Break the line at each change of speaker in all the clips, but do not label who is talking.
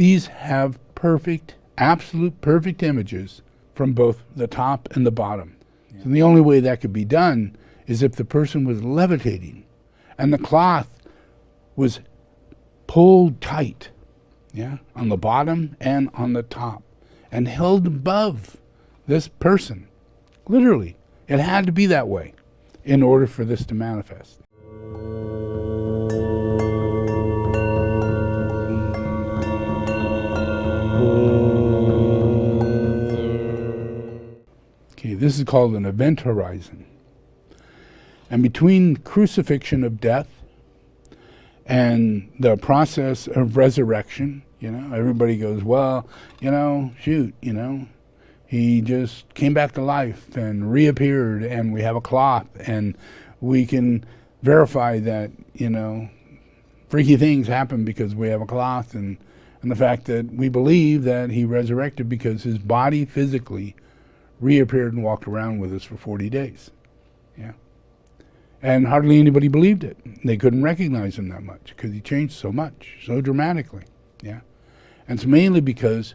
these have perfect, absolute perfect images from both the top and the bottom. Yeah. So the only way that could be done is if the person was levitating and the cloth was pulled tight, yeah, on the bottom and on the top, and held above this person. Literally, it had to be that way in order for this to manifest. Okay, this is called an event horizon. And between crucifixion of death and the process of resurrection, everybody goes, well, shoot, he just came back to life and reappeared, and we have a cloth, and we can verify that, freaky things happen because we have a cloth, and the fact that we believe that he resurrected because his body physically reappeared and walked around with us for 40 days. Yeah. And hardly anybody believed it. They couldn't recognize him that much because he changed so much, so dramatically. Yeah. And it's mainly because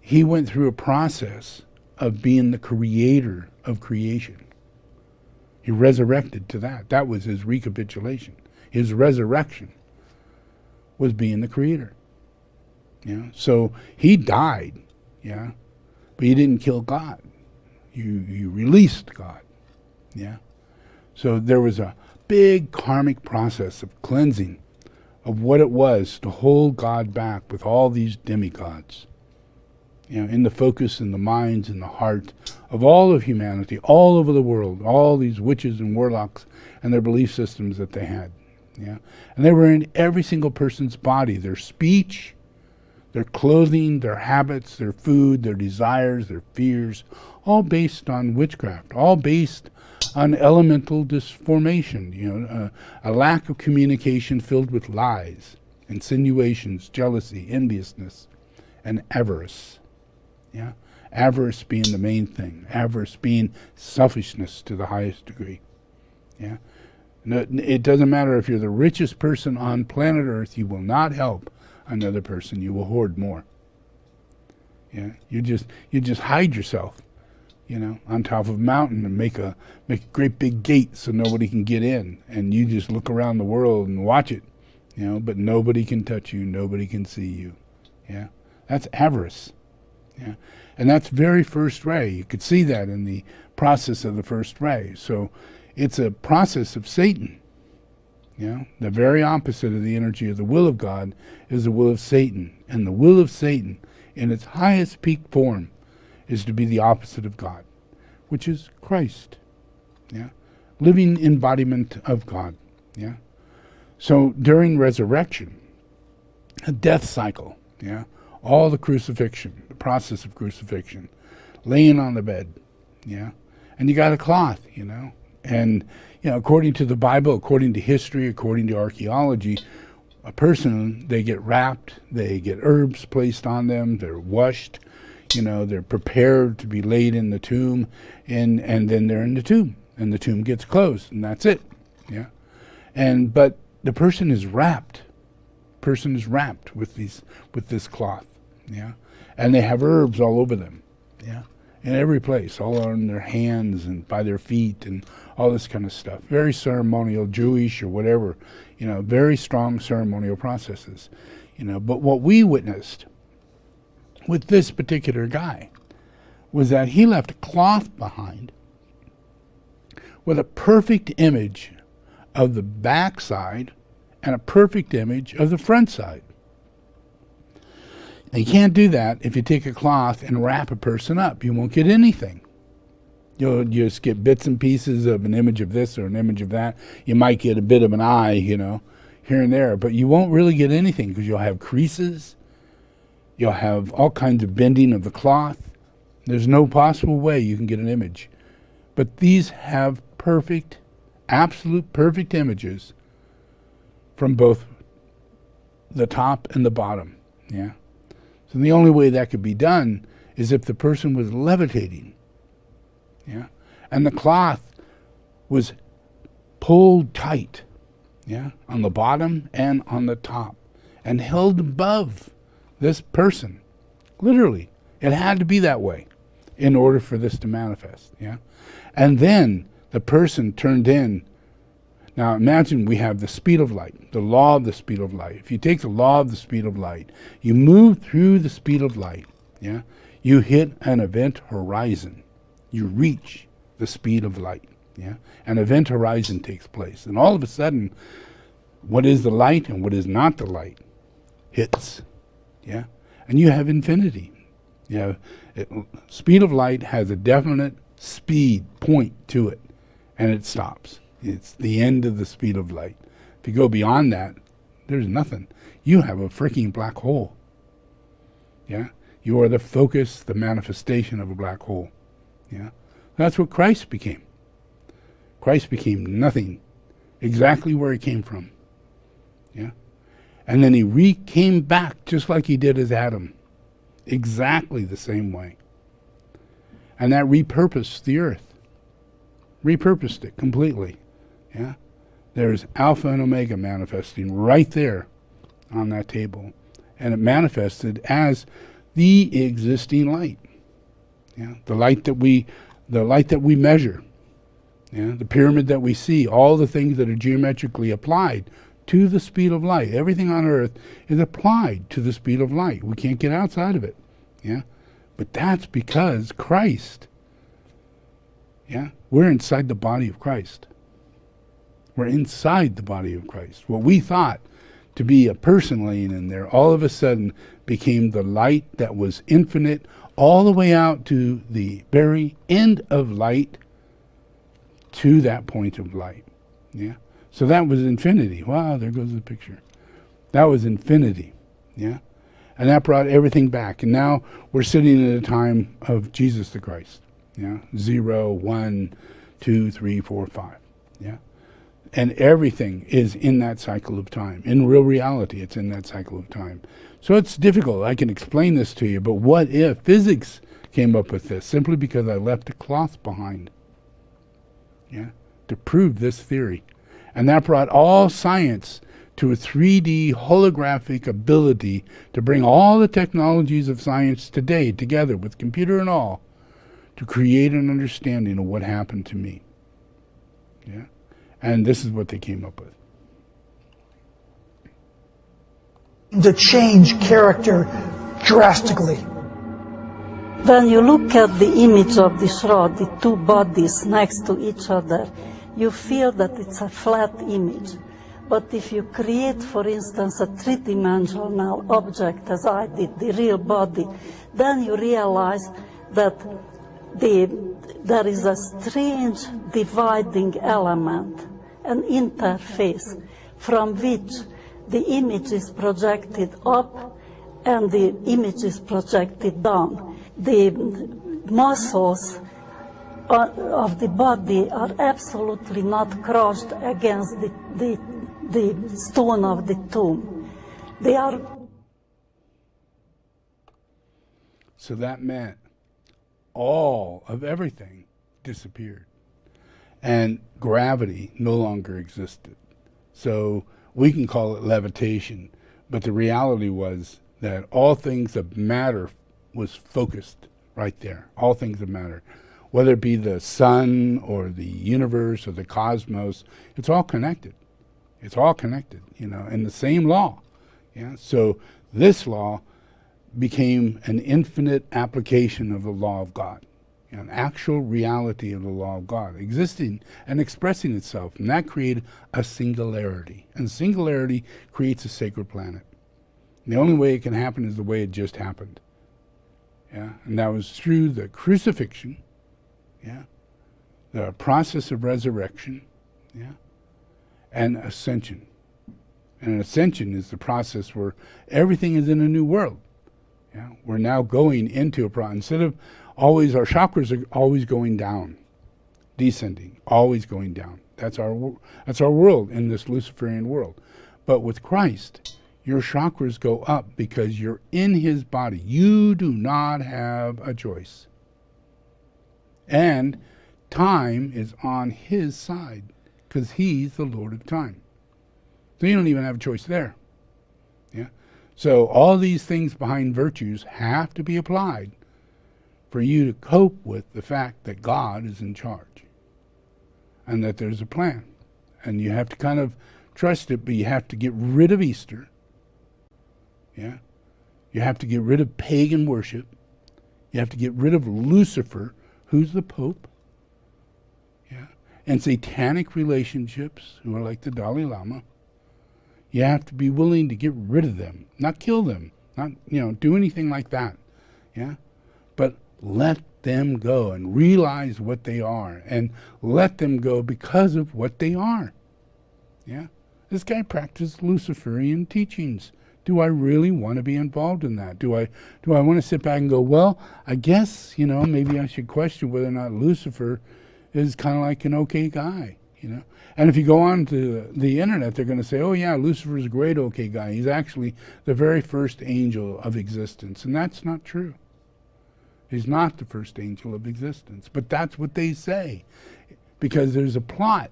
he went through a process of being the creator of creation. He resurrected to that. That was his recapitulation. His resurrection was being the creator. Yeah. So he died, yeah, but he didn't kill God. You released God. Yeah. So there was a big karmic process of cleansing of what it was to hold God back with all these demigods, in the focus and the minds and the heart of all of humanity, all over the world, all these witches and warlocks and their belief systems that they had. Yeah. And they were in every single person's body, their speech, their clothing, their habits, their food, their desires, their fears, all based on witchcraft, all based on elemental disformation, a lack of communication filled with lies, insinuations, jealousy, enviousness, and avarice. Yeah, avarice being the main thing, avarice being selfishness to the highest degree. Yeah, no, it doesn't matter if you're the richest person on planet Earth, you will not help another person. You will hoard more. Yeah, you just hide yourself, on top of a mountain and make a great big gate so nobody can get in, and you just look around the world and watch it, but nobody can touch you, nobody can see you. Yeah, that's avarice. Yeah, and that's very first ray. You could see that in the process of the first ray. So it's a process of Satan. The very opposite of the energy of the will of God is the will of Satan, and the will of Satan in its highest peak form is to be the opposite of God, which is Christ. Yeah, living embodiment of God. Yeah. So during resurrection, a death cycle. Yeah, all the crucifixion, the process of crucifixion, laying on the bed. Yeah, and you got a cloth. And according to the Bible, according to history, according to archaeology, a person, they get wrapped, they get herbs placed on them, they're washed, they're prepared to be laid in the tomb, and then they're in the tomb, and the tomb gets closed, and that's it. Yeah, but the person is wrapped. Person is wrapped with this cloth. Yeah, and they have herbs all over them. Yeah, in every place, all on their hands and by their feet and all this kind of stuff. Very ceremonial, Jewish or whatever, very strong ceremonial processes. But what we witnessed with this particular guy was that he left a cloth behind with a perfect image of the back side and a perfect image of the front side. Now, you can't do that if you take a cloth and wrap a person up. You won't get anything. You'll just get bits and pieces of an image of this or an image of that. You might get a bit of an eye, here and there, but you won't really get anything because you'll have creases. You'll have all kinds of bending of the cloth. There's no possible way you can get an image. But these have perfect, absolute perfect images from both the top and the bottom. Yeah. So the only way that could be done is if the person was levitating. Yeah. And the cloth was pulled tight. Yeah. On the bottom and on the top, and held above this person. Literally. It had to be that way in order for this to manifest. Yeah. And then the person turned in. Now imagine we have the speed of light, the law of the speed of light. If you take the law of the speed of light, you move through the speed of light, yeah, you hit an event horizon. You reach the speed of light, yeah. An event horizon takes place. And all of a sudden, what is the light and what is not the light hits, yeah. And you have infinity. You have speed of light has a definite speed point to it, and it stops. It's the end of the speed of light. If you go beyond that, there's nothing. You have a freaking black hole. Yeah? You are the focus, the manifestation of a black hole. Yeah? That's what Christ became. Christ became nothing. Exactly where he came from. Yeah? And then he came back just like he did as Adam. Exactly the same way. And that repurposed the earth. Repurposed it completely. Yeah, there's Alpha and Omega manifesting right there on that table, and it manifested as the existing light. Yeah, the light that we measure. Yeah, the pyramid that we see, all the things that are geometrically applied to the speed of light. Everything on earth is applied to the speed of light. We can't get outside of it. Yeah, but that's because Christ. Yeah, we're inside the body of Christ. We're inside the body of Christ. What we thought to be a person laying in there all of a sudden became the light that was infinite all the way out to the very end of light to that point of light. Yeah. So that was infinity. Wow, there goes the picture. That was infinity. Yeah. And that brought everything back. And now we're sitting at a time of Jesus the Christ. Yeah. 0, 1, 2, 3, 4, 5. Yeah. And everything is in that cycle of time. In real reality, it's in that cycle of time. So it's difficult. I can explain this to you, but what if physics came up with this simply because I left a cloth behind? Yeah, to prove this theory. And that brought all science to a 3D holographic ability to bring all the technologies of science today together with computer and all to create an understanding of what happened to me. Yeah. And this is what they came up with.
To change character drastically.
When you look at the image of the shroud, the two bodies next to each other, you feel that it's a flat image. But if you create, for instance, a three-dimensional object, as I did, the real body, then you realize that there is a strange dividing element, an interface, from which the image is projected up and the image is projected down. The muscles of the body are absolutely not crushed against the stone of the tomb. They are.
So that meant all of everything disappeared. And gravity no longer existed. So we can call it levitation, but the reality was that all things of matter was focused right there. All things of matter. Whether it be the sun or the universe or the cosmos, it's all connected. It's all connected, you know, in the same law. Yeah. So this law became an infinite application of the law of God. An actual reality of the law of God existing and expressing itself, and that created a singularity. And singularity creates a sacred planet. And the only way it can happen is the way it just happened. Yeah, and that was through the crucifixion, yeah, the process of resurrection, yeah, and ascension. And ascension is the process where everything is in a new world. Yeah, we're now going into a process. Instead of always, our chakras are always going down, descending, always going down. That's our world in this Luciferian world. But with Christ, your chakras go up because you're in his body. You do not have a choice. And time is on his side because he's the Lord of time. So you don't even have a choice there. Yeah. So all these things behind virtues have to be applied for you to cope with the fact that God is in charge and that there's a plan. And you have to kind of trust it, but you have to get rid of Easter. Yeah? You have to get rid of pagan worship. You have to get rid of Lucifer, who's the Pope. Yeah? And satanic relationships, who are like the Dalai Lama. You have to be willing to get rid of them, not kill them, not, do anything like that. Yeah? But let them go and realize what they are, and let them go because of what they are. Yeah? This guy practiced Luciferian teachings. Do I really want to be involved in that? Do I want to sit back and go, well, I guess, maybe I should question whether or not Lucifer is kind of like an okay guy, And if you go on to the internet, they're going to say, oh yeah, Lucifer's a great okay guy. He's actually the very first angel of existence. And that's not true. He's not the first angel of existence. But that's what they say. Because there's a plot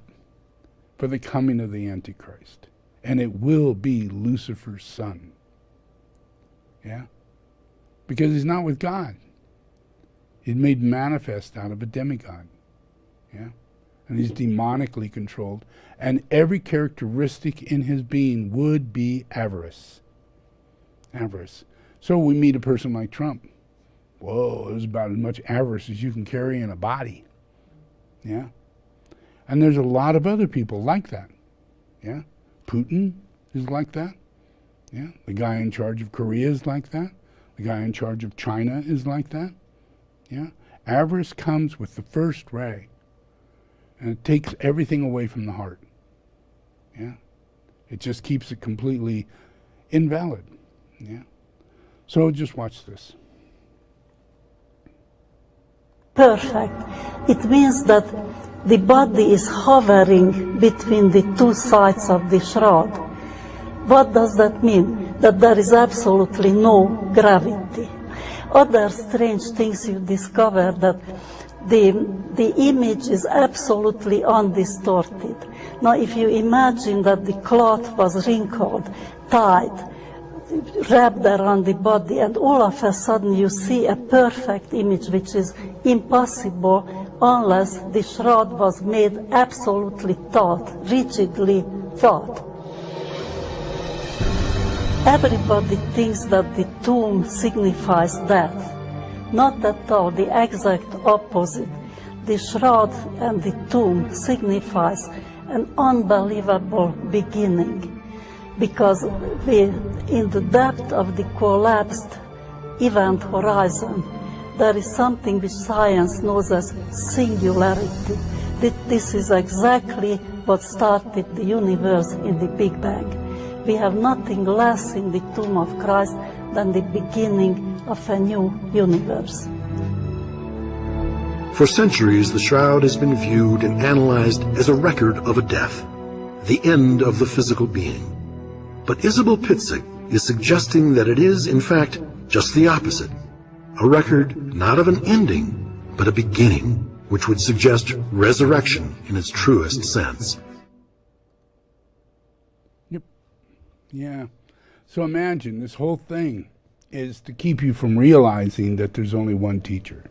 for the coming of the Antichrist. And it will be Lucifer's son. Yeah? Because he's not with God. He's made manifest out of a demigod. Yeah? And he's demonically controlled. And every characteristic in his being would be avarice. Avarice. So we meet a person like Trump. Whoa, there's about as much avarice as you can carry in a body. Yeah? And there's a lot of other people like that. Yeah? Putin is like that. Yeah? The guy in charge of Korea is like that. The guy in charge of China is like that. Yeah? Avarice comes with the first ray. And it takes everything away from the heart. Yeah? It just keeps it completely invalid. Yeah? So just watch this.
Perfect. It means that the body is hovering between the two sides of the shroud. What does that mean? That there is absolutely no gravity. Other strange things you discover, that the image is absolutely undistorted. Now, if you imagine that the cloth was wrinkled, tied, wrapped around the body, and all of a sudden you see a perfect image, which is impossible unless the shroud was made absolutely taut, rigidly taut. Everybody thinks that the tomb signifies death. Not at all, the exact opposite. The shroud and the tomb signifies an unbelievable beginning. Because in the depth of the collapsed event horizon, there is something which science knows as singularity. This is exactly what started the universe in the Big Bang. We have nothing less in the tomb of Christ than the beginning of a new universe.
For centuries, the shroud has been viewed and analyzed as a record of a death, the end of the physical being. But Isabel Pitzig is suggesting that it is, in fact, just the opposite. A record not of an ending, but a beginning, which would suggest resurrection in its truest sense.
Yep. Yeah. So imagine this whole thing is to keep you from realizing that there's only one teacher.